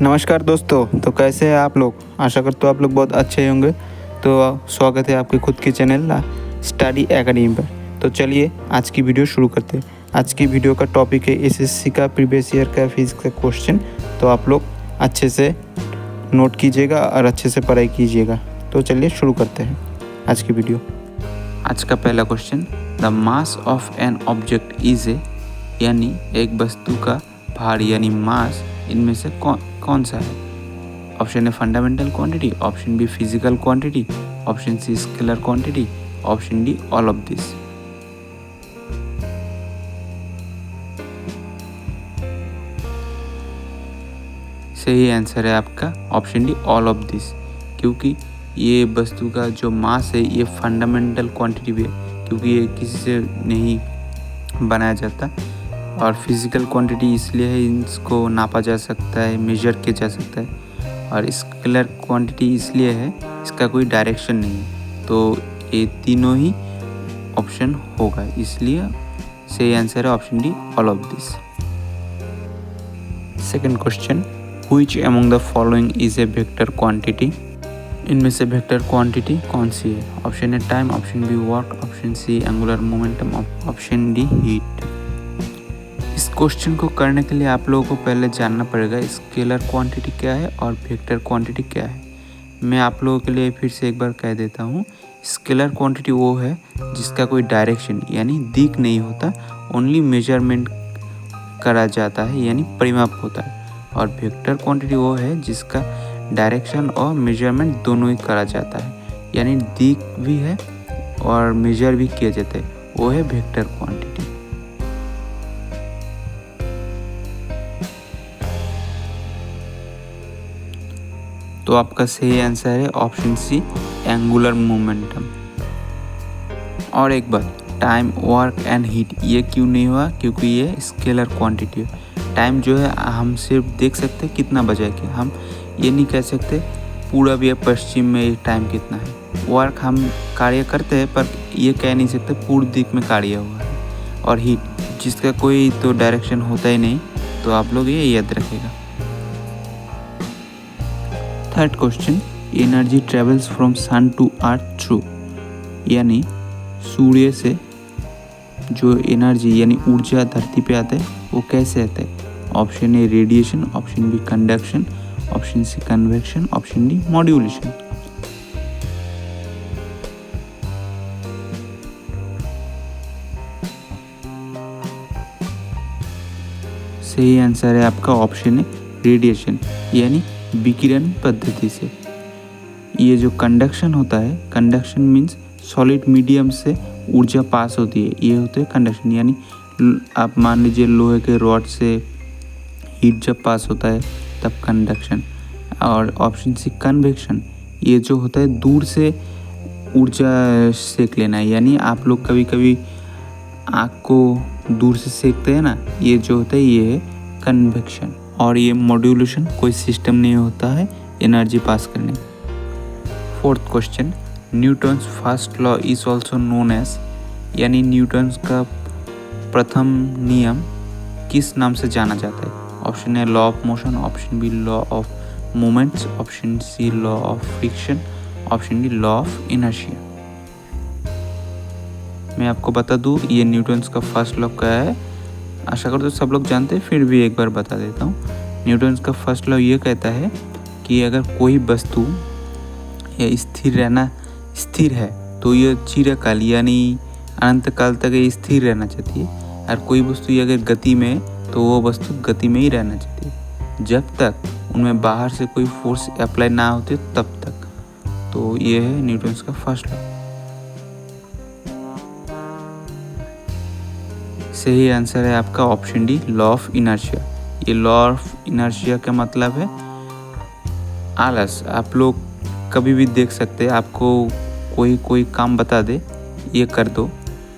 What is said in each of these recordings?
नमस्कार दोस्तों, तो कैसे हैं आप लोग। आशा करता हूँ आप लोग बहुत अच्छे होंगे। तो स्वागत है आपके खुद के चैनल स्टडी एकेडमी पर। तो चलिए आज की वीडियो शुरू करते हैं। आज की वीडियो का टॉपिक है एसएससी का प्रीवियस ईयर का फिजिक्स का क्वेश्चन। तो आप लोग अच्छे से नोट कीजिएगा और अच्छे से पढ़ाई कीजिएगा। तो चलिए शुरू करते हैं आज की वीडियो। आज का पहला question, the mass of an object is a, यानी एक वस्तु का भार यानी मास इनमें से कौन सा है। Option A fundamental quantity, option B physical quantity, option C scalar quantity, option D all of this. सही आंसर है आपका option D all of this, क्योंकि ये वस्तु का जो मास है ये फंडामेंटल क्वांटिटी भी है, क्योंकि ये किसी से नहीं बनाया जाता। और फिजिकल क्वांटिटी इसलिए है, इसको नापा जा सकता है, मेजर किया जा सकता है। और स्केलर क्वांटिटी इसलिए है, इसका कोई डायरेक्शन नहीं है। तो ये तीनों ही ऑप्शन होगा, इसलिए सही आंसर है option D all of this. Second question, which among the following is a vector quantity. इनमें से वेक्टर क्वांटिटी कौन सी है। Option A time, option B work, option C angular momentum, option D heat. इस question को करने के लिए आप लोगों को पहले जानना पड़ेगा स्केलर क्वांटिटी क्या है और वेक्टर क्वांटिटी क्या है। मैं आप लोगों के लिए फिर से एक बार कह देता हूँ। स्केलर क्वांटिटी वो है जिसका कोई डायरेक्शन यानी दिख नहीं होता, ओनली मेजरमेंट करा जाता है यानी परिमाप होता है। और वेक्टर क्वांटिटी वो है जिसका डायरेक्शन और मेजरमेंट दोनों ही करा जाता है, यानी दिख भी है और मेजर भी किया जाता है, वो है वेक्टर क्वांटिटी। तो आपका सही आंसर है ऑप्शन सी एंगुलर मोमेंटम। और एक बात, टाइम, वर्क एंड हीट ये क्यों नहीं हुआ, क्योंकि ये स्केलर क्वांटिटी है। टाइम जो है हम सिर्फ देख सकते हैं कितना बजा है, कि हम ये नहीं कह सकते पूरब या पश्चिम में टाइम कितना है। वर्क हम कार्य करते हैं पर ये कह नहीं सकते पूर्व दिक में कार्य हुआ है। और हीट जिसका कोई तो डायरेक्शन होता ही नहीं, तो आप लोग ये याद रखेगा। Third question, energy travels from sun to earth through, यानी सूर्य से जो एनर्जी यानी ऊर्जा धरती पे आता है वो कैसे आता है। Option A radiation, option B conduction, option C convection, option D modulation. सही आंसर है आपका ऑप्शन ए रेडिएशन, यानी विकिरण पद्धति से। ये जो कंडक्शन होता है, कंडक्शन मीन्स सॉलिड मीडियम से ऊर्जा पास होती है, ये होते हैं कंडक्शन। यानी आप मान लीजिए लोहे के रॉड से हीट जब पास होता है तब कंडक्शन। और ऑप्शन सी कन्वेक्शन, ये जो होता है दूर से ऊर्जा सेक लेना है, यानी आप लोग कभी कभी आँख को दूर से सेकते हैं ना, ये जो होता है ये है कन्वेक्शन। और ये मॉड्यूलेशन कोई सिस्टम नहीं होता है एनर्जी पास करने। Fourth question, Newton's first law is also known as, यानी न्यूटन्स का प्रथम नियम किस नाम से जाना जाता है। Option A law of motion, option B law of moments, option C law of friction, option D law of inertia. मैं आपको बता दूं ये न्यूटन्स का फर्स्ट लॉ क्या है। आशा करता हूँ सब लोग जानते हैं, फिर भी एक बार बता देता हूँ। न्यूटन्स का फर्स्ट लॉ ये कहता है कि अगर कोई वस्तु या स्थिर है तो ये चिरकाल यानी अनंत काल तक ये स्थिर रहना चाहती है। और कोई वस्तु ये अगर गति में है तो वो वस्तु गति में ही रहना चाहती है, जब तक उनमें बाहर से कोई फोर्स अप्लाई ना होते तब तक। तो ये है न्यूटन्स का फर्स्ट लॉ। सही आंसर है आपका option D law of inertia. ये लॉ ऑफ इनर्शिया का मतलब है आलस। आप लोग कभी भी देख सकते हैं, आपको कोई काम बता दे ये कर दो,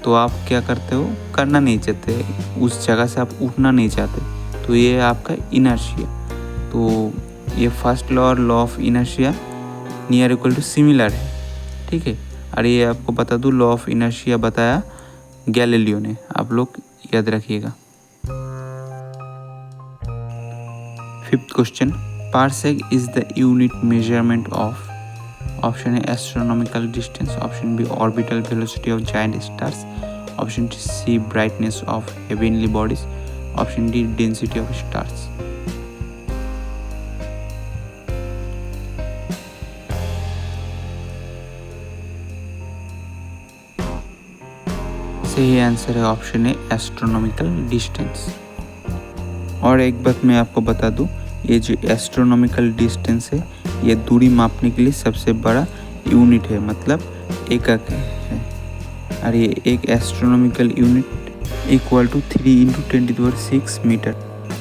तो आप क्या करते हो, करना नहीं चाहते, उस जगह से आप उठना नहीं चाहते। तो ये है आपका इनर्शिया। तो ये फर्स्ट लॉ और law of inertia near equal to similar है, ठीक है। और ये आपको बता दूँ लॉ ऑफ इनर्शिया बताया गैलीलियो ने, आप लोग याद रखिएगा। Fifth question, parsec is the unit measurement of, option A astronomical distance, option B orbital velocity of giant stars, option C brightness of heavenly bodies, option D density of stars. सही answer है option A astronomical distance. और एक बात मैं आपको बता दूं, ये जो एस्ट्रोनॉमिकल डिस्टेंस है ये दूरी मापने के लिए सबसे बड़ा यूनिट है, मतलब एकक है। और ये एक astronomical unit equal to 3 × 10⁶ metre,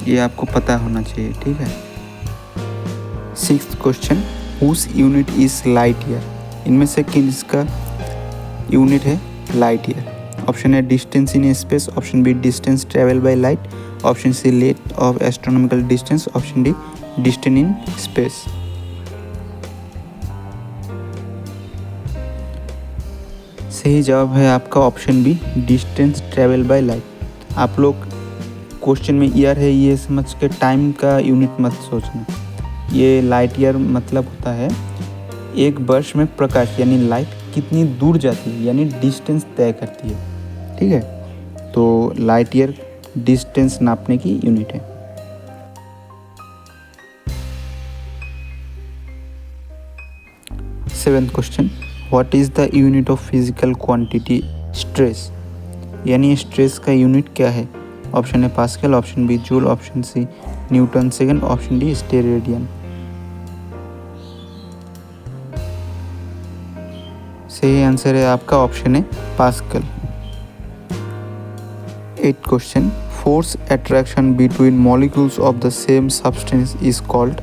ये आपको पता होना चाहिए, ठीक है। 6th question, whose unit is light year, इनमें से किसका यूनिट है light year? Option A distance in space, option B distance travel by light, option C length of astronomical distance, option D distance in space. सही जवाब है आपका option B distance travel by light. आप लोग question में year है ये समझ के टाइम का यूनिट मत सोचना। ये लाइट ईयर मतलब होता है एक वर्ष में प्रकाश यानी लाइट कितनी दूर जाती है, यानी डिस्टेंस तय करती है, ठीक है। तो लाइट ईयर डिस्टेंस नापने की यूनिट है। 7th question, what is the unit of physical quantity stress, यानी स्ट्रेस का यूनिट क्या है? Option A pascal, option B joule, option C newton second, option D steradian. सही आंसर है आपका ऑप्शन है pascal. 8th question, force attraction between molecules of the same substance is called,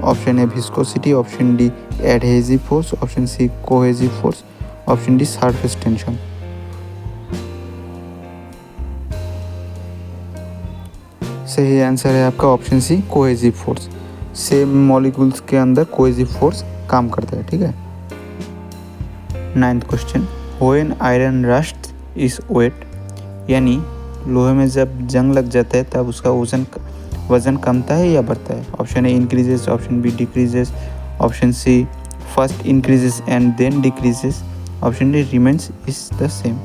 option A viscosity, option D adhesive force, option C cohesive force, option D surface tension. सही answer है आपका option C cohesive force. Same molecules के अंदर cohesive force काम करता है, ठीक है। 9th question, when iron rust is wet, यानी लोहे में जब जंग लग जाता है तब उसका वजन कमता है या बढ़ता है? Option A increases, option B decreases, option C first increases and then decreases, option D remains is the same.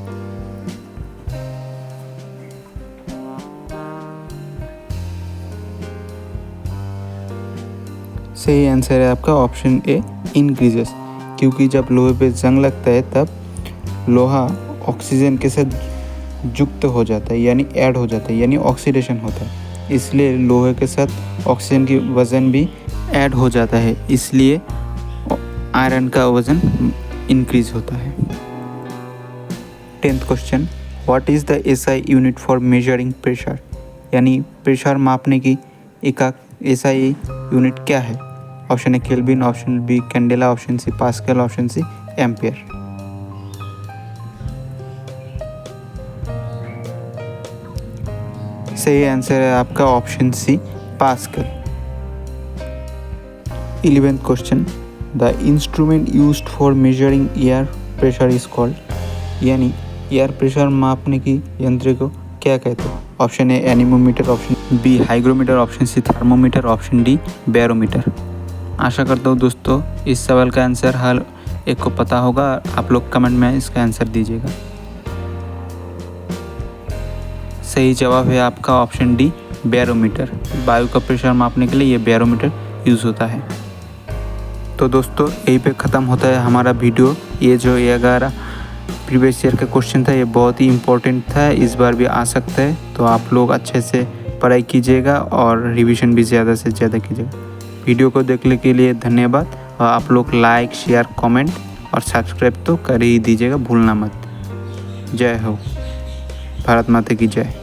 सही आंसर है आपका ऑप्शन ए इंक्रीजेस, क्योंकि जब लोहे पे जंग लगता है तब लोहा ऑक्सीजन के साथ युक्त हो जाता है, यानी ऐड हो जाता है, यानी ऑक्सीडेशन होता है, इसलिए लोहे के साथ ऑक्सीजन की वज़न भी ऐड हो जाता है, इसलिए आयरन का वज़न इंक्रीज होता है। 10th question, what is the SI unit for measuring pressure, यानी प्रेशर मापने की एकक एसआई यूनिट क्या है? Option A kelvin, option B candela, option C pascal, option C ampere. सही आंसर है आपका option C pascal. 11th question, the instrument used for measuring air pressure is called, यानी एयर प्रेशर मापने की यंत्र को क्या कहते हैं? Option A anemometer, option B hygrometer, option C thermometer, option D barometer. आशा करता हूँ दोस्तों इस सवाल का आंसर हर एक को पता होगा। आप लोग कमेंट में इसका आंसर दीजिएगा। सही जवाब है आपका ऑप्शन डी बैरोमीटर। वायु का प्रेशर मापने के लिए ये बैरोमीटर यूज़ होता है। तो दोस्तों यहीं पे ख़त्म होता है हमारा वीडियो। ये जो 11 प्रीवियस ईयर का क्वेश्चन था ये बहुत ही इम्पोर्टेंट था, इस बार भी आ सकता है, तो आप लोग अच्छे से पढ़ाई कीजिएगा और रिवीजन भी ज़्यादा से ज़्यादा कीजिएगा। वीडियो को देखने के लिए धन्यवाद और आप लोग लाइक, शेयर, कमेंट और सब्सक्राइब तो कर ही दीजिएगा, भूलना मत। जय हो, भारत माता की जय।